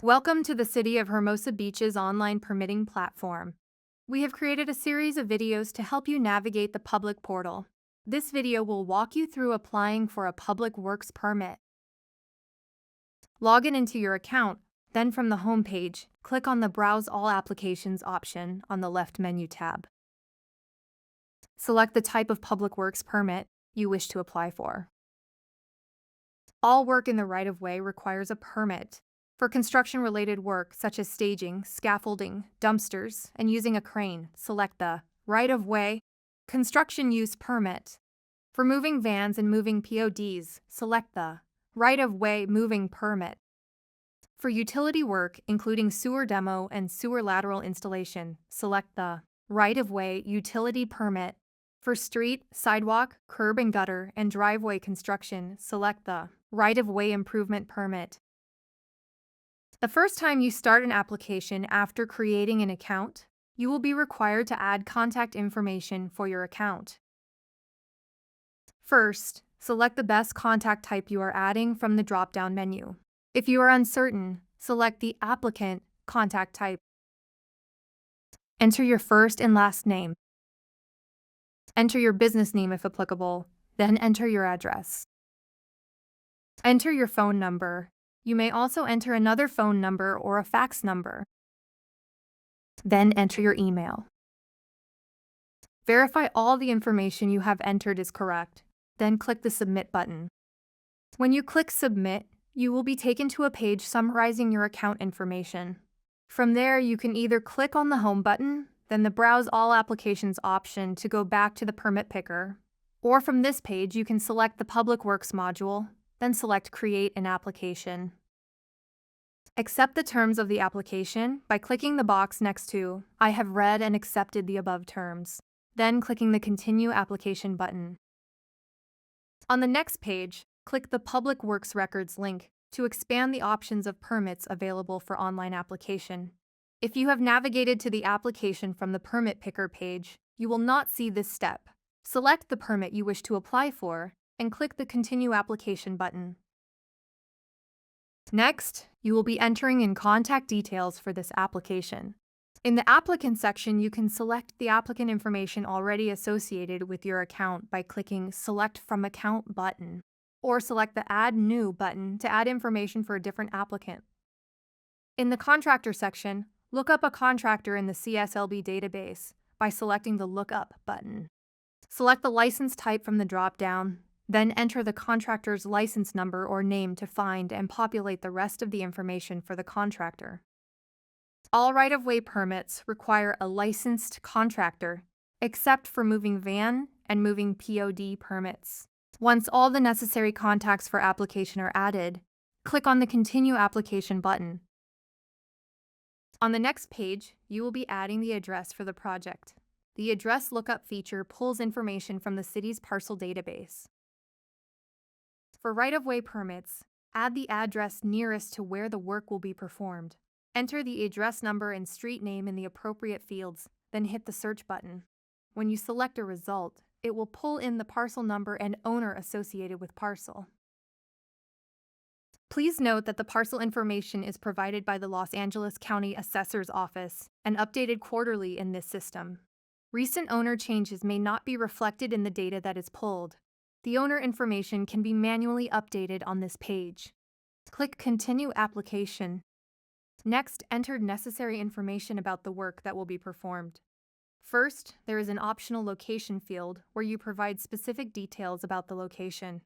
Welcome to the City of Hermosa Beach's online permitting platform. We have created a series of videos to help you navigate the public portal. This video will walk you through applying for a public works permit. Log in into your account, then from the home page, click on the Browse All Applications option on the left menu tab. Select the type of public works permit you wish to apply for. All work in the right-of-way requires a permit. For construction-related work such as staging, scaffolding, dumpsters, and using a crane, select the Right-of-Way Construction Use Permit. For moving vans and moving PODs, select the Right-of-Way Moving Permit. For utility work, including sewer demo and sewer lateral installation, select the Right-of-Way Utility Permit. For street, sidewalk, curb and gutter, and driveway construction, select the Right-of-Way Improvement Permit. The first time you start an application after creating an account, you will be required to add contact information for your account. First, select the best contact type you are adding from the drop-down menu. If you are uncertain, select the applicant contact type. Enter your first and last name. Enter your business name if applicable, then enter your address. Enter your phone number. You may also enter another phone number or a fax number. Then enter your email. Verify all the information you have entered is correct, then click the Submit button. When you click Submit, you will be taken to a page summarizing your account information. From there, you can either click on the Home button, then the Browse All Applications option to go back to the permit picker, or from this page you can select the Public Works module, then select Create an Application. Accept the terms of the application by clicking the box next to I have read and accepted the above terms, then clicking the Continue Application button. On the next page, click the Public Works Records link to expand the options of permits available for online application. If you have navigated to the application from the Permit Picker page, you will not see this step. Select the permit you wish to apply for and click the Continue Application button. Next, you will be entering in contact details for this application. In the Applicant section, you can select the applicant information already associated with your account by clicking Select from Account button, or select the Add New button to add information for a different applicant. In the Contractor section, look up a contractor in the CSLB database by selecting the Look Up button. Select the license type from the drop-down, then enter the contractor's license number or name to find and populate the rest of the information for the contractor. All right-of-way permits require a licensed contractor, except for moving van and moving POD permits. Once all the necessary contacts for application are added, click on the Continue Application button. On the next page, you will be adding the address for the project. The address lookup feature pulls information from the city's parcel database. For right-of-way permits, add the address nearest to where the work will be performed. Enter the address number and street name in the appropriate fields, then hit the search button. When you select a result, it will pull in the parcel number and owner associated with parcel. Please note that the parcel information is provided by the Los Angeles County Assessor's Office and updated quarterly in this system. Recent owner changes may not be reflected in the data that is pulled. The owner information can be manually updated on this page. Click Continue Application. Next, enter necessary information about the work that will be performed. First, there is an optional location field where you provide specific details about the location.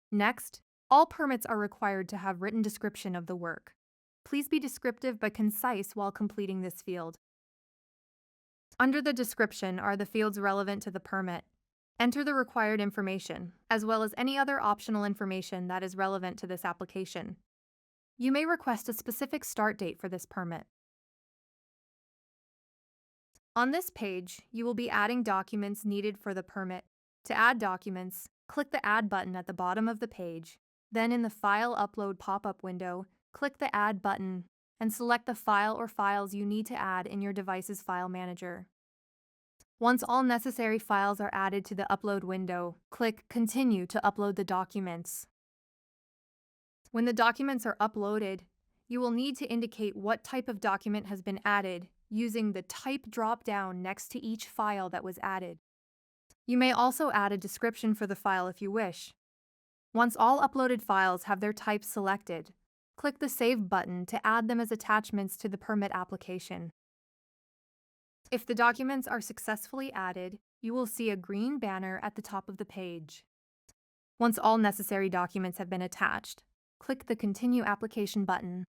Next, all permits are required to have written description of the work. Please be descriptive but concise while completing this field. Under the description are the fields relevant to the permit. Enter the required information, as well as any other optional information that is relevant to this application. You may request a specific start date for this permit. On this page, you will be adding documents needed for the permit. To add documents, click the Add button at the bottom of the page. Then in the File Upload pop-up window, click the Add button and select the file or files you need to add in your device's file manager. Once all necessary files are added to the Upload window, click Continue to upload the documents. When the documents are uploaded, you will need to indicate what type of document has been added using the Type drop-down next to each file that was added. You may also add a description for the file if you wish. Once all uploaded files have their types selected, click the Save button to add them as attachments to the permit application. If the documents are successfully added, you will see a green banner at the top of the page. Once all necessary documents have been attached, click the Continue Application button.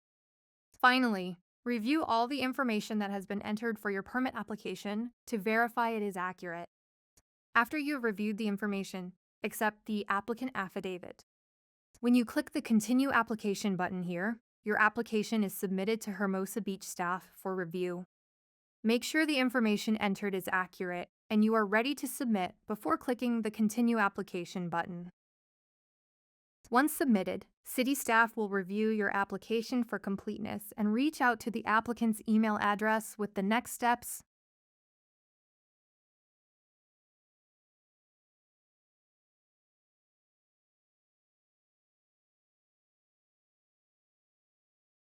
Finally, review all the information that has been entered for your permit application to verify it is accurate. After you have reviewed the information, accept the applicant affidavit. When you click the Continue Application button here, your application is submitted to Hermosa Beach staff for review. Make sure the information entered is accurate and you are ready to submit before clicking the Continue Application button. Once submitted, City staff will review your application for completeness and reach out to the applicant's email address with the next steps